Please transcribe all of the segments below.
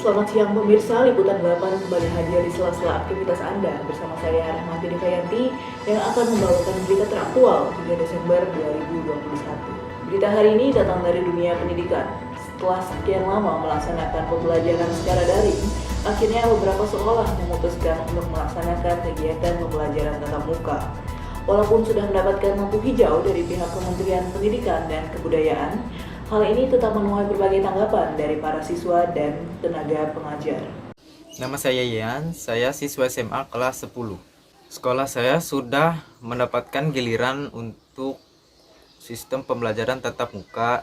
Selamat siang pemirsa, Liputan 8 kembali hadir di sela-sela aktivitas Anda bersama saya Rahmati Devayanti yang akan membawakan berita teraktual 3 Desember 2021. Berita hari ini datang dari dunia pendidikan. Setelah sekian lama melaksanakan pembelajaran secara daring, akhirnya beberapa sekolah memutuskan untuk melaksanakan kegiatan pembelajaran tatap muka. Walaupun sudah mendapatkan lampu hijau dari pihak Kementerian Pendidikan dan Kebudayaan, hal ini tetap menuai berbagai tanggapan dari para siswa dan tenaga pengajar. Nama saya Yan, saya siswa SMA kelas 10. Sekolah saya sudah mendapatkan giliran untuk sistem pembelajaran tatap muka.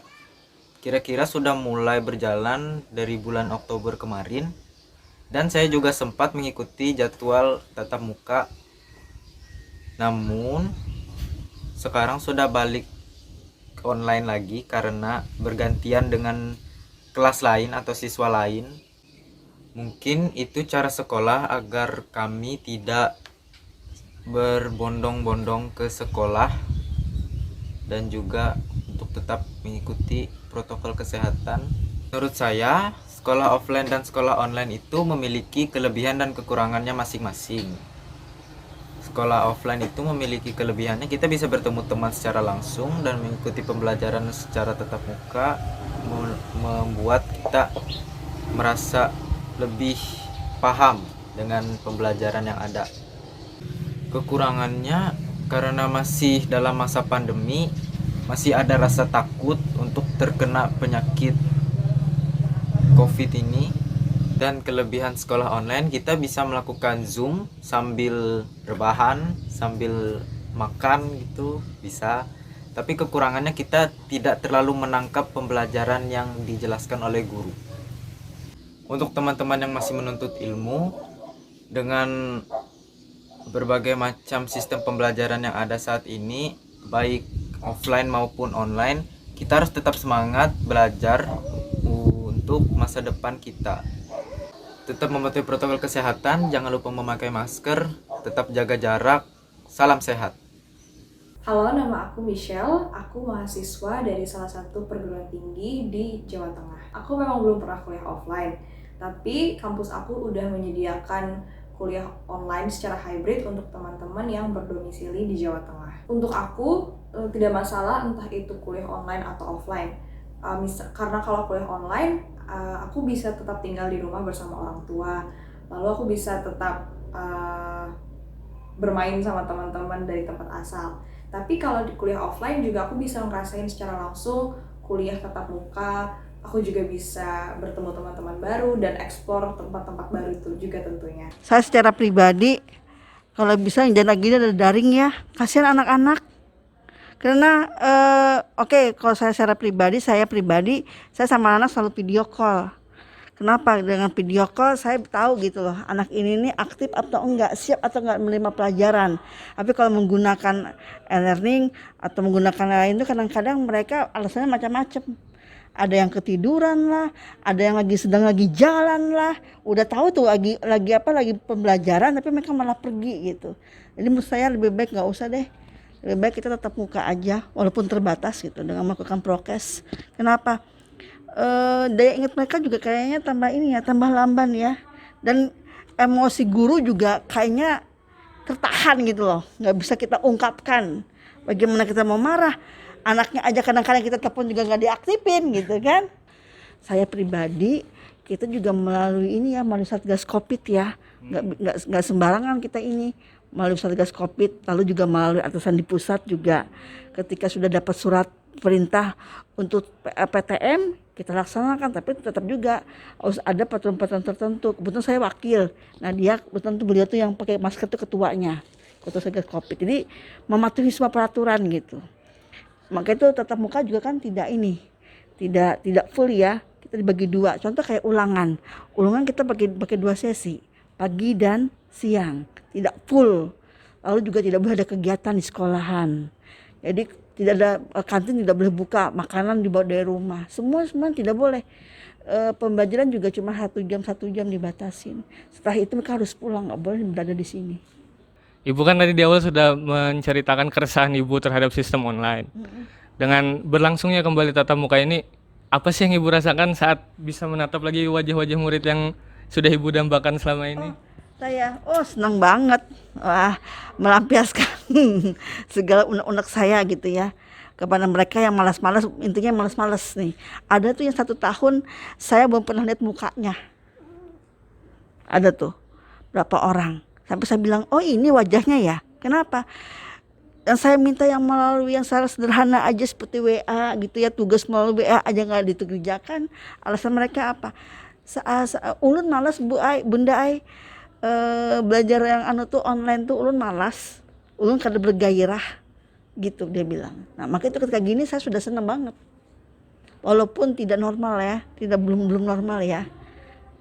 Kira-kira sudah mulai berjalan dari bulan Oktober kemarin. Dan saya juga sempat mengikuti jadwal tatap muka. Namun, sekarang sudah balik online lagi karena bergantian dengan kelas lain atau siswa lain. Mungkin itu cara sekolah agar kami tidak berbondong-bondong ke sekolah dan juga untuk tetap mengikuti protokol kesehatan. Menurut saya, sekolah offline dan sekolah online itu memiliki kelebihan dan kekurangannya masing-masing. Sekolah offline itu memiliki kelebihannya, kita bisa bertemu teman secara langsung dan mengikuti pembelajaran secara tatap muka, membuat kita merasa lebih paham dengan pembelajaran yang ada. Kekurangannya karena masih dalam masa pandemi, masih ada rasa takut untuk terkena penyakit COVID ini. Dan kelebihan sekolah online, kita bisa melakukan Zoom sambil rebahan, sambil makan gitu, bisa. Tapi kekurangannya kita tidak terlalu menangkap pembelajaran yang dijelaskan oleh guru. Untuk teman-teman yang masih menuntut ilmu, dengan berbagai macam sistem pembelajaran yang ada saat ini, baik offline maupun online, kita harus tetap semangat belajar untuk masa depan kita. Tetap mematuhi protokol kesehatan, jangan lupa memakai masker, tetap jaga jarak, salam sehat. Halo, nama aku Michelle, aku mahasiswa dari salah satu perguruan tinggi di Jawa Tengah. Aku memang belum pernah kuliah offline, tapi kampus aku udah menyediakan kuliah online secara hybrid untuk teman-teman yang berdomisili di Jawa Tengah. Untuk aku, tidak masalah entah itu kuliah online atau offline. Karena kalau kuliah online, aku bisa tetap tinggal di rumah bersama orang tua, lalu aku bisa tetap bermain sama teman-teman dari tempat asal. Tapi kalau di kuliah offline juga aku bisa ngerasain secara langsung kuliah tatap muka, aku juga bisa bertemu teman-teman baru dan eksplor tempat-tempat baru itu juga tentunya. Saya secara pribadi, kalau bisa jangan lagi ada daring ya, kasihan anak-anak. Karena kalau saya secara pribadi, saya sama anak selalu video call. Kenapa? Dengan video call saya tahu gitu loh, anak ini nih aktif atau enggak, siap atau enggak menerima pelajaran. Tapi kalau menggunakan e-learning atau menggunakan lain itu kadang-kadang mereka alasannya macam-macam. Ada yang ketiduran lah, ada yang sedang lagi jalan lah, udah tahu tuh lagi pembelajaran tapi mereka malah pergi gitu. Jadi menurut saya lebih baik nggak usah deh. Lebih baik kita tetap muka aja walaupun terbatas gitu dengan melakukan prokes. Kenapa? Daya ingat mereka juga kayaknya tambah lamban ya. Dan emosi guru juga kayaknya tertahan gitu loh, nggak bisa kita ungkapkan. Bagaimana kita mau marah? Anaknya aja kadang-kadang kita telepon juga nggak diaktifin gitu kan. Saya pribadi, kita juga melalui Satgas Covid ya, nggak sembarangan kita ini. Melalui Satgas Covid, lalu juga melalui atasan di pusat juga. Ketika sudah dapat surat perintah untuk PTM, kita laksanakan, tapi tetap juga harus ada peraturan-peraturan tertentu. Kebetulan saya wakil, nah beliau tuh yang pakai masker tuh ketua Satgas Covid. Jadi mematuhi semua peraturan gitu. Maka itu tatap muka juga kan tidak full ya, kita dibagi dua. Contoh kayak ulangan kita pakai 2 sesi, pagi dan siang, tidak full. Lalu juga tidak boleh ada kegiatan di sekolahan. Jadi tidak ada kantin, tidak boleh buka, makanan dibawa dari rumah. Semua tidak boleh. Pembelajaran juga cuma 1 jam dibatasin. Setelah itu mereka harus pulang, nggak boleh berada di sini. Ibu kan tadi di awal sudah menceritakan keresahan Ibu terhadap sistem online. Dengan berlangsungnya kembali tatap muka ini, apa sih yang Ibu rasakan saat bisa menatap lagi wajah-wajah murid yang sudah Ibu dambakan selama ini? Saya senang banget, wah, melampiaskan segala unek-unek saya gitu ya kepada mereka yang malas-malas, intinya malas-malas nih. Ada tuh yang 1 tahun saya belum pernah lihat mukanya, ada tuh berapa orang, sampai saya bilang, oh ini wajahnya ya. Kenapa? Yang saya minta yang melalui yang secara sederhana aja seperti WA gitu ya, tugas melalui WA aja nggak dikerjakan. Alasan mereka apa? Ulun malas bunda ai, belajar yang tuh online tuh ulun malas, ulun kada bergairah gitu dia bilang. Nah makanya itu ketika gini saya sudah senang banget, walaupun tidak normal ya, belum normal ya,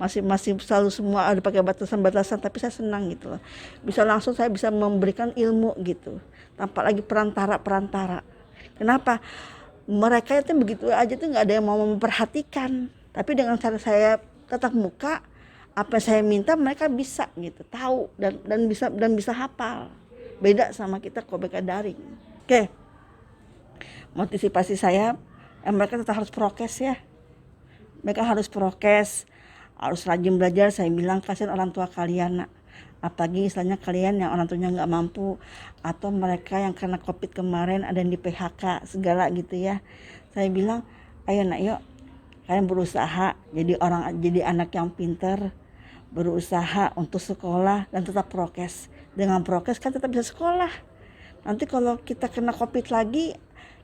masih selalu semua ada pakai batasan-batasan, tapi saya senang gitu loh, bisa langsung saya bisa memberikan ilmu gitu tanpa lagi perantara. Kenapa? Mereka itu begitu aja tuh nggak ada yang mau memperhatikan, tapi dengan cara saya tatap muka, apa yang saya minta mereka bisa gitu, tahu dan bisa hafal. Beda sama kita KBK daring. Oke. Motivasi saya, mereka tetap harus prokes ya. Mereka harus prokes, harus rajin belajar. Saya bilang kasihan orang tua kalian, nak. Apalagi misalnya kalian yang orang tuanya nggak mampu, atau mereka yang karena COVID kemarin ada yang di PHK segala gitu ya. Saya bilang, ayo nak, yuk kalian berusaha jadi anak yang pintar, berusaha untuk sekolah dan tetap prokes. Dengan prokes kan tetap bisa sekolah. Nanti kalau kita kena COVID lagi,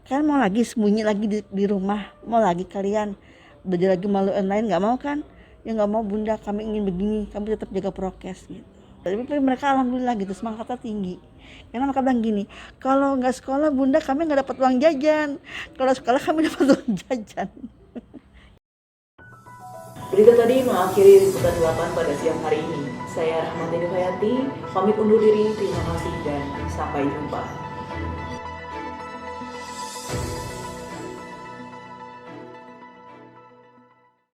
kalian mau lagi sembunyi lagi di rumah, mau lagi kalian belajar lagi melalui online, nggak mau kan? Ya nggak mau bunda, kami ingin begini, kami tetap jaga prokes gitu. Tapi mereka alhamdulillah gitu, semangatnya tinggi. Karena mereka bilang gini, kalau nggak sekolah bunda kami nggak dapat uang jajan, kalau sekolah kami dapat uang jajan. Berita tadi mengakhiri liputan 8 pada siang hari ini. Saya Rahmati Devayanti, pamit undur diri, terima kasih dan sampai jumpa.